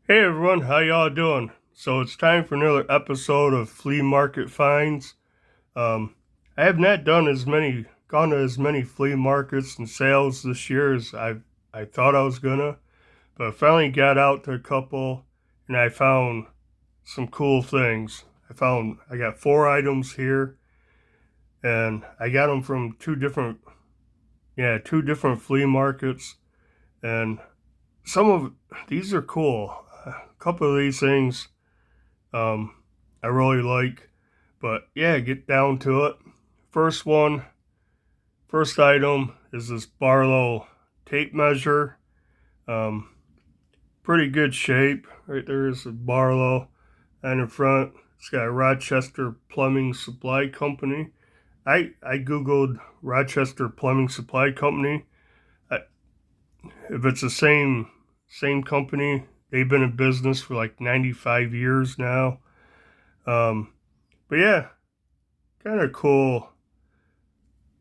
Hey everyone, how y'all doing? So it's time for another episode of Flea Market Finds. I have not gone to as many flea markets and sales this year as I thought I was gonna, but I finally got out to a couple and I found some cool things. I got 4 items here, and I got them from two different flea markets, and some of these are cool. A couple of these things um, I really like. But yeah, get down to it. First one, first item is this Barlow tape measure. Um, Pretty good shape. Right there is a Barlow. And in front, it's got Rochester Plumbing Supply Company. I googled Rochester Plumbing Supply Company. I, if it's the same company, they've been in business for like 95 years now. Um, but yeah, kind of cool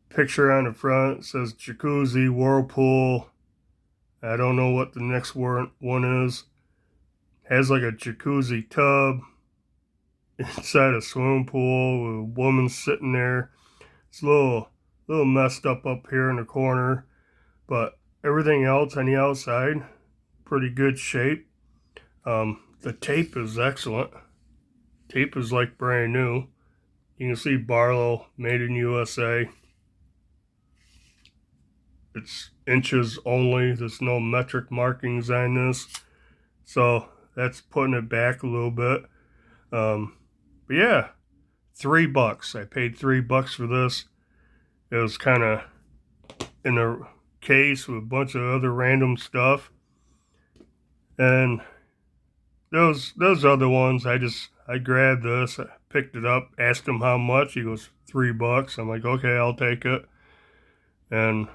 picture on the front. It says jacuzzi, whirlpool. I don't know what the next one is. Has like a jacuzzi tub inside a swimming pool with a woman sitting there. It's a little messed up here in the corner, but everything else on the outside, pretty good shape. The tape is excellent. Tape is like brand new. You can see Barlow, made in USA. It's inches only. There's no metric markings on this. So that's putting it back a little bit. But yeah, $3. I paid $3 for this. It was kind of in a case with a bunch of other random stuff. And those other ones, I grabbed this, I picked it up, asked him how much. He goes, $3. I'm like, okay, I'll take it. And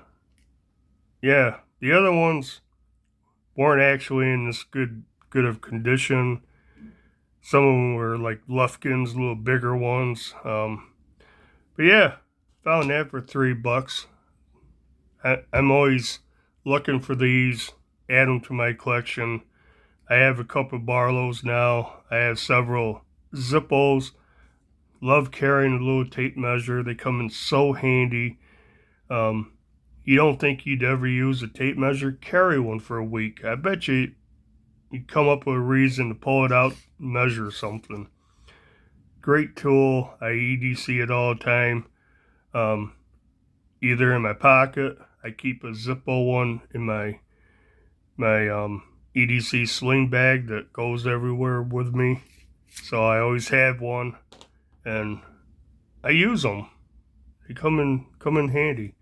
yeah, the other ones weren't actually in this good of condition. Some of them were like Lufkin's, little bigger ones. But yeah, found that for $3. I'm always looking for these, add them to my collection. I have a couple of Barlows now. I have several Zippos. Love carrying a little tape measure. They come in so handy. Um, you don't think you'd ever use a tape measure? Carry one for a week. I bet you come up with a reason to pull it out and measure something. Great tool. I EDC it all the time. Um, Either in my pocket. I keep a Zippo one in my EDC sling bag that goes everywhere with me. So I always have one, and I use them. They come in handy.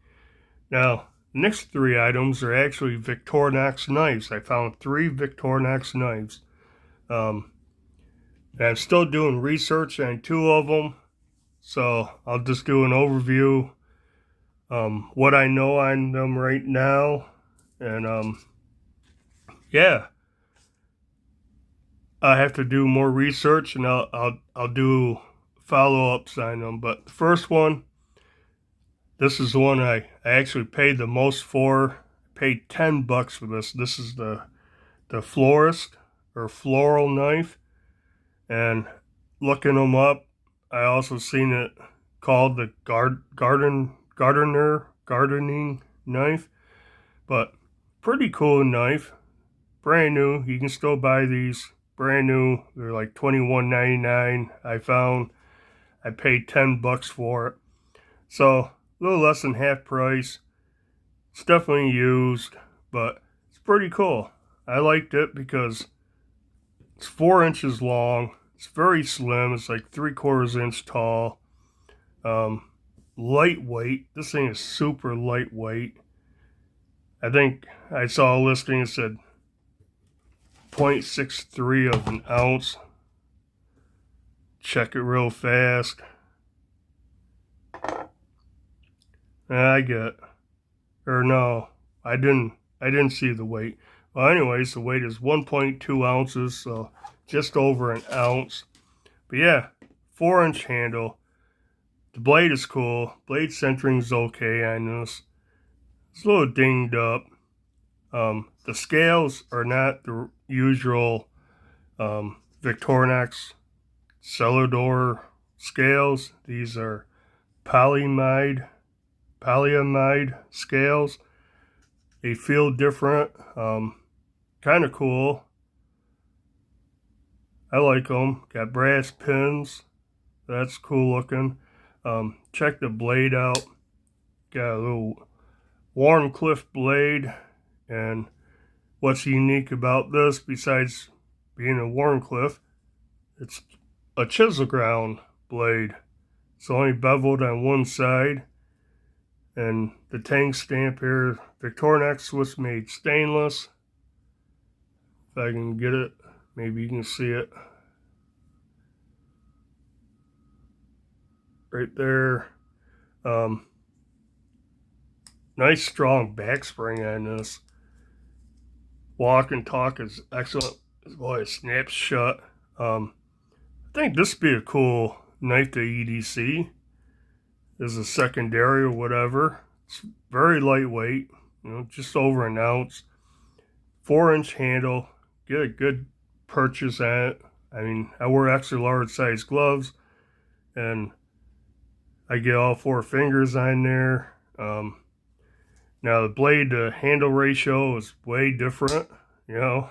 Now, the next 3 items are actually Victorinox knives. I found 3 Victorinox knives. Um, and I'm still doing research on 2 of them, so I'll just do an overview. What I know on them right now, and yeah, I have to do more research, and I'll do follow ups on them. But the first one, this is the one I actually paid the most for. I paid $10 for this. This is the florist or floral knife, and looking them up, I also seen it called the gardening knife. But pretty cool knife, brand new. You can still buy these brand new. They're like $21.99. I paid $10 for it, so a little less than half price. It's definitely used, but it's pretty cool. I liked it because it's 4 inches long. It's very slim. It's like 3/4 inch tall. Um, Lightweight. This thing is super lightweight. I think I saw a listing that said 0.63 of an ounce. Check it real fast. I get, or no, I didn't see the weight. Well, anyways, the weight is 1.2 ounces, so just over an ounce. But yeah, 4 inch handle. The blade is cool. Blade centering's okay on this. It's a little dinged up. The scales are not the usual Victorinox cellular scales. These are polyamide scales. They feel different. Kind of cool. I like them. Got brass pins. That's cool looking. Check the blade out. Got a little Wharncliffe blade. And what's unique about this, besides being a Wharncliffe, it's a chisel ground blade. It's only beveled on one side. And the tank stamp here, Victorinox Swiss made stainless. If I can get it, maybe you can see it. Right there. Nice strong back spring on this. Walk and talk is excellent. Boy, it snaps shut. I think this would be a cool knife to EDC as a secondary or whatever. It's very lightweight, just over an ounce. 4-inch handle. Get a good purchase on it. I mean, I wear extra large size gloves, and I get all 4 fingers on there. Now the blade to handle ratio is way different, the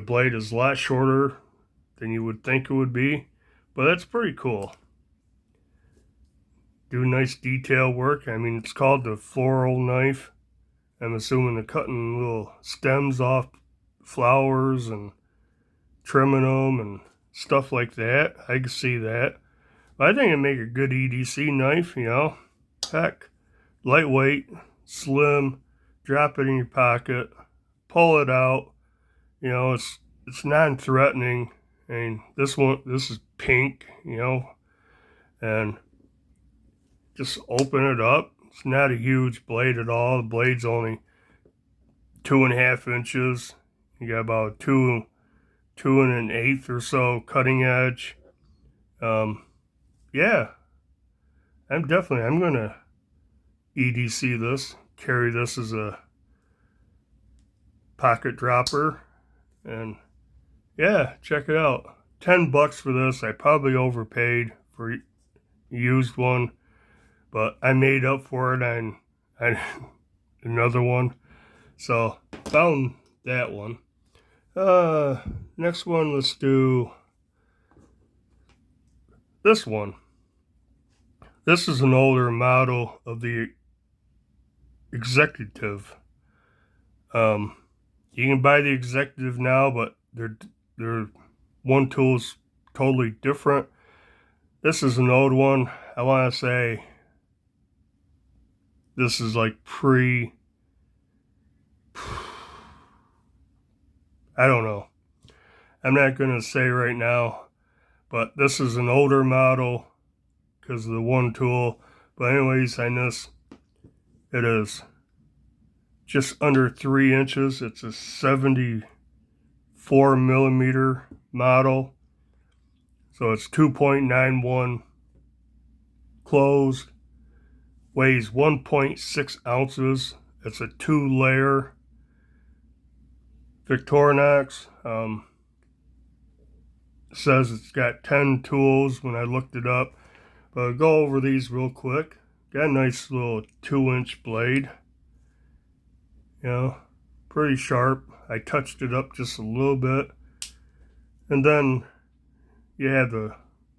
blade is a lot shorter than you would think it would be, but that's pretty cool. Do nice detail work. I mean, it's called the Floral Knife. I'm assuming they're cutting little stems off flowers and trimming them and stuff like that. I can see that. But I think it'd make a good EDC knife, Heck, lightweight, slim, drop it in your pocket, pull it out. It's non-threatening. I mean, this is pink, and just open it up. It's not a huge blade at all. The blade's only 2.5 inches. You got about 2 1/8 or so cutting edge. Yeah, I'm gonna EDC this, carry this as a pocket dropper, and yeah, check it out. $10 for this. I probably overpaid for a used one, but I made up for it on another one. So found that one. Next one, let's do this one. This is an older model of the Executive. You can buy the Executive now, but their one tool's totally different. This is an old one. I want to say this is like I don't know. I'm not going to say right now, but this is an older model because of the one tool. But anyways, on this, it is just under 3 inches. It's a 74 millimeter model. So it's 2.91 closed. Weighs 1.6 ounces. It's a 2-layer Victorinox. Says it's got 10 tools when I looked it up. But I'll go over these real quick. Got a nice little 2-inch blade. Pretty sharp. I touched it up just a little bit. And then you have the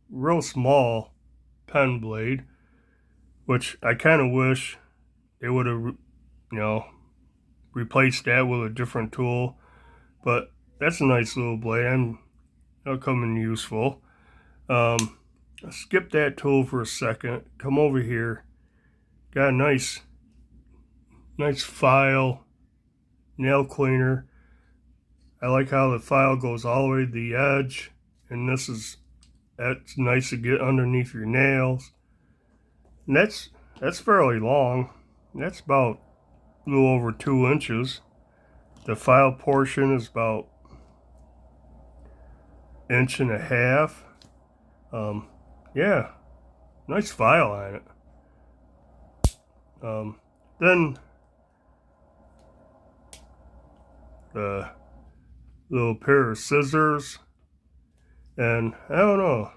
real small pen blade, which I kind of wish they would have, replaced that with a different tool. But that's a nice little blade. It'll come in useful. Skip that tool for a second. Come over here. Got a nice file, nail cleaner. I like how the file goes all the way to the edge, and that's nice to get underneath your nails. And that's fairly long. That's about a little over 2 inches. The file portion is about 1.5 inches. Yeah, nice file on it. Then the little pair of scissors, and I don't know.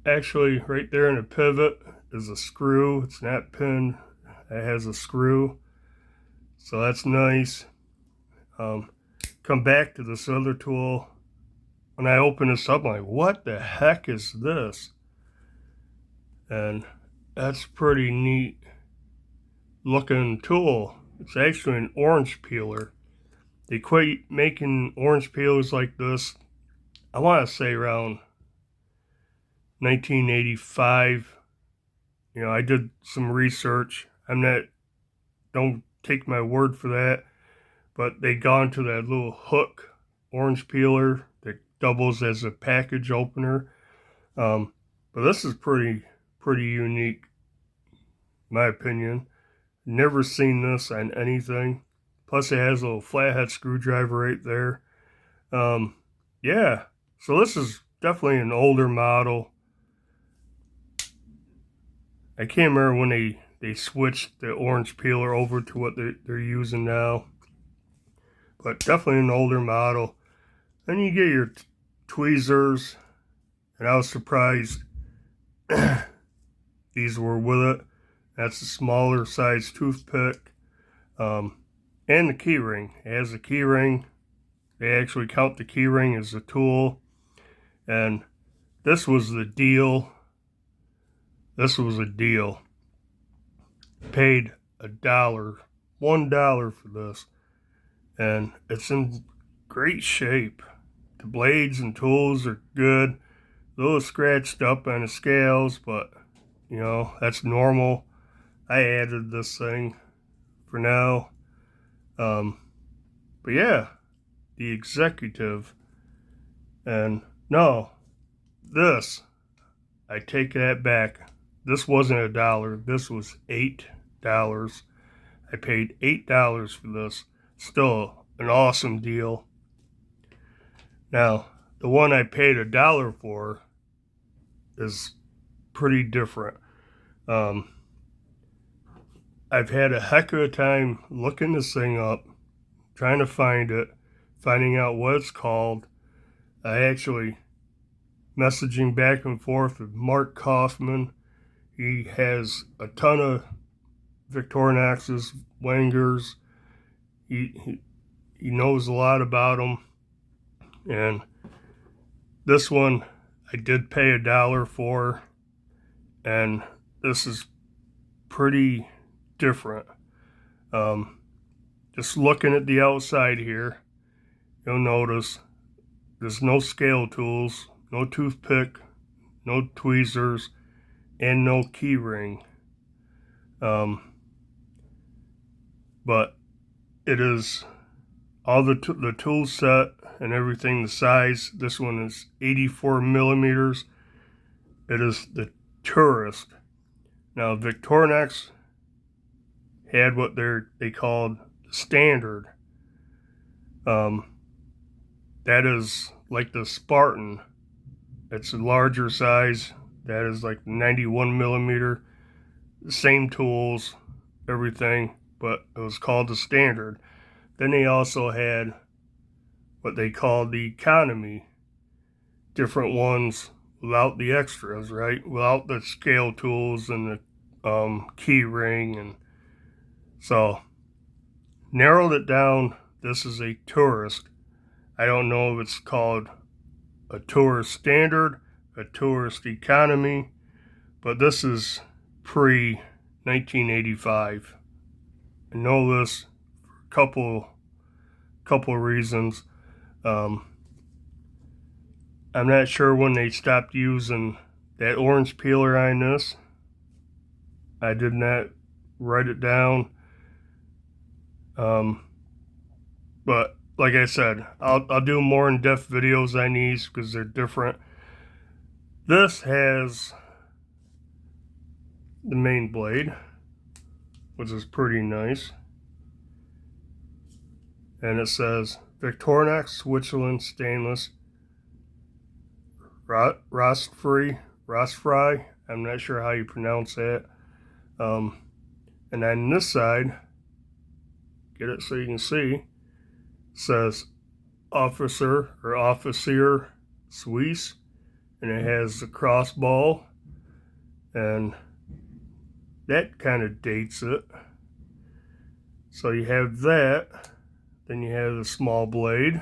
Actually, right there in the pivot is a screw. It's not pinned. It has a screw, so that's nice. Come back to this other tool. When I open this up, I'm like, what the heck is this? And that's pretty neat looking tool. It's actually an orange peeler. They quit making orange peelers like this, I want to say around 1985. You know, I did some research. Don't take my word for that, but they gone to that little hook orange peeler that doubles as a package opener. But this is pretty unique, in my opinion. Never seen this on anything. Plus, it has a little flathead screwdriver right there. Yeah, so this is definitely an older model. I can't remember when they switched the orange peeler over to what they're using now. But definitely an older model. Then you get your tweezers, and I was surprised these were with it. That's a smaller size toothpick. And the key ring. It has a key ring. They actually count the key ring as a tool. And this was the deal. This was a deal. Paid $1 for this. And it's in great shape. The blades and tools are good. A little scratched up on the scales, but you know, that's normal. I added this thing for now. But yeah, the Executive. And no, this, I take that back. This wasn't $1. This was $8. I paid $8 for this. Still an awesome deal. Now, the one I paid $1 for is pretty different. I've had a heck of a time looking this thing up, trying to find it, finding out what it's called. I actually messaging back and forth with Mark Kaufman. He has a ton of Victorinoxes, Wangers. He knows a lot about them. And this one I did pay $1 for, and this is pretty different. Just looking at the outside here, you'll notice there's no scale tools, no toothpick, no tweezers, and no key ring. But it is all the tool set and everything, the size. This one is 84 millimeters. It is the Tourist. Now, Victorinox had what they called the Standard. That is like the Spartan. It's a larger size. That is like 91 millimeter. The same tools, everything, but it was called the Standard. Then they also had what they called the Economy. Different ones without the extras, right? Without the scale tools and the key ring. And so narrowed it down. This is a Tourist. I don't know if it's called a Tourist Standard, a Tourist Economy, but this is pre-1985. I know this for a couple reasons. I'm not sure when they stopped using that orange peeler on this. I did not write it down. But like I said, I'll do more in-depth videos on these because they're different. This has the main blade, which is pretty nice. And it says Victorinox Switzerland Stainless Rostfree. I'm not sure how you pronounce that. And on this side, get it so you can see, says Officer or Officer Suisse, and it has the crossbow, and that kind of dates it. So you have that, then you have the small blade,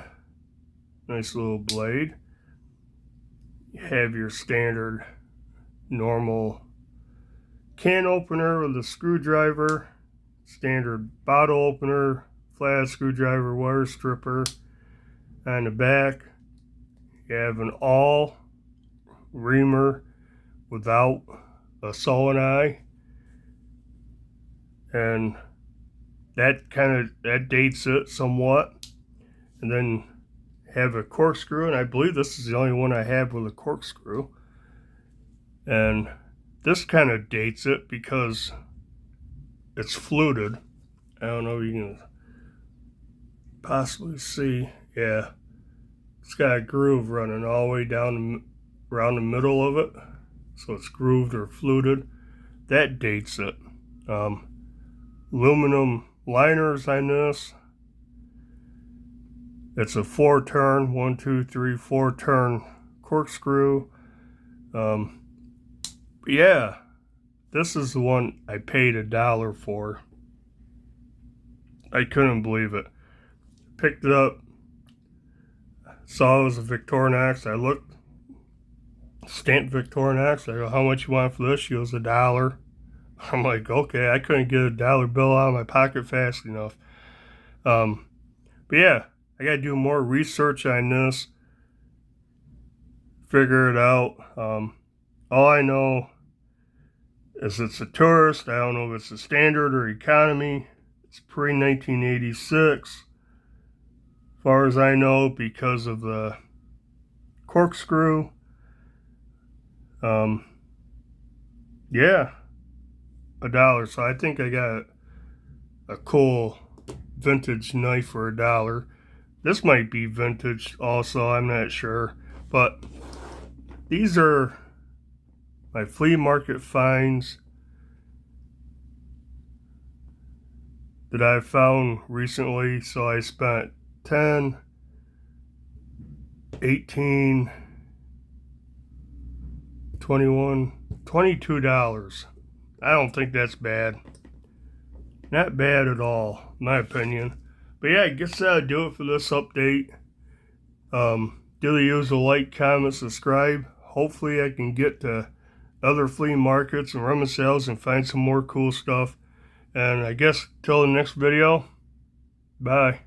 nice little blade. You have your standard normal can opener with a screwdriver, standard bottle opener, flat screwdriver, wire stripper. On the back, you have an all reamer without a solenoid, and that dates it somewhat. And then have a corkscrew, and I believe this is the only one I have with a corkscrew. And this kind of dates it because it's fluted. I don't know if you can possibly see. Yeah, it's got a groove running all the way down around the middle of it, so it's grooved or fluted. That dates it. Aluminum liners on this. It's a 4-turn, 1, 2, 3, 4-turn corkscrew. Yeah, this is the one I paid $1 for. I couldn't believe it. Picked it up, saw it was a Victorinox. I looked, stamped Victorinox. I go, how much you want for this? She goes, $1. I'm like, okay, I couldn't get a $1 bill out of my pocket fast enough. But yeah, I gotta do more research on this, figure it out. All I know is it's a tourist. I don't know if it's a standard or economy. It's pre-1986, as far as I know, because of the corkscrew. Yeah, $1. So I think I got a cool vintage knife for $1. This might be vintage also, I'm not sure. But these are my flea market finds that I found recently. So I spent $10, $18, $21, $22. I don't think that's bad. Not bad at all, in my opinion. But yeah, I guess that'll do it for this update. Do the usual like, comment, subscribe. Hopefully I can get to other flea markets and rummage sales and find some more cool stuff. And I guess till the next video, bye.